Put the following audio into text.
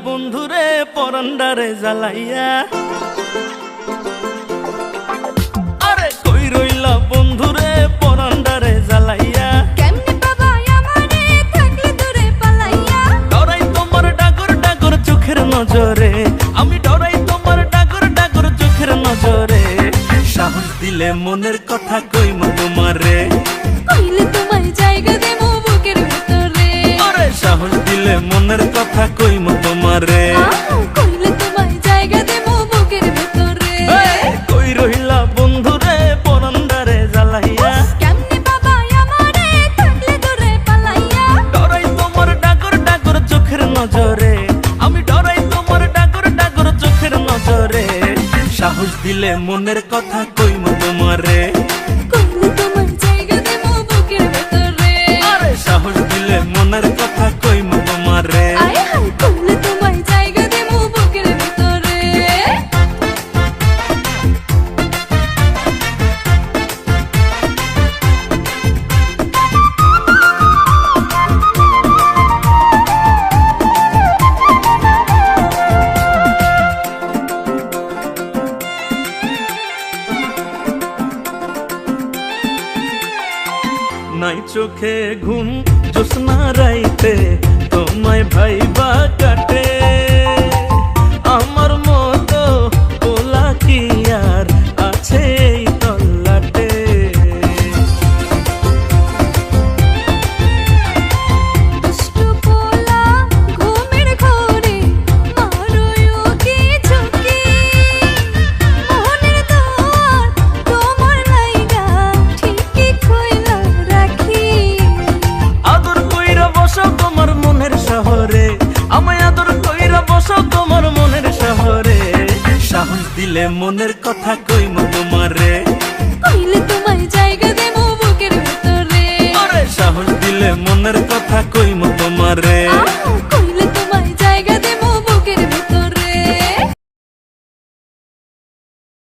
বন্ধুরে পরান্ডারে জ্বালাইয়া, আরে কই রইলা বন্ধুরে পরান্ডারে জ্বালাইয়া। কেমনে পাবা আমারে থাকলে দূরে পালাইয়া, ডরাই তোমার ডাগর ডাগর চোখের নজরে, আমি ডরাই তোমার ডাগর ডাগর চোখের নজরে। সাহস দিলে মনের কথা কইমু তোমারে, কইলে তোমায় জায়গা দেবো বুকের ভেতরে। আরে সাহস দিলে মনের কথা কইমু তোমারে। কইলে তোমায় জায়গা দেবো বুকের ভেতরে। কই রইলা বন্ধুরে পরান্ডারে জ্বালাইয়া, কেমনে পাবা আমারে থাকলে দূরে পালাইয়া, ডরাই তোমার ডাগর ডাগর চোখের নজরে, আমি ডরাই তোমার ডাগর ডাগর চোখের নজরে। সাহস দিলে মনের কথা কইমু তোমারে, কইলে তোমায় জায়গা দেবো বুকের ভেতরে। আরে সাহস দিলে মনের কথা কইমু তোমারে। আয় হায় কইলে তোমায় জায়গা দেবো বুকের ভেতরে। নাই চোখে ঘুম জ্যোৎস্না রাইতে তোমায় ভাইবা কাটে, আমার মতো ওলা কি আর আছে এই তল্লাটে। দুষ্টু পোলা ঘুমের ঘোরে মারোয়ো কি ঝুঁকি, মনের দোয়ার তোমার লাইগা ঠিকই খোলা রাখি। আদর কইরা বসো তোমার মনের শহরে, আমায় আদর কইরা বসো তোমার মনের শহরে। সাহস দিলে মনের কথা কইমু তোমারে, কইলে তোমায় জায়গা দেবো বুকের ভেতরে। আরে সাহস দিলে মনের কথা কইমু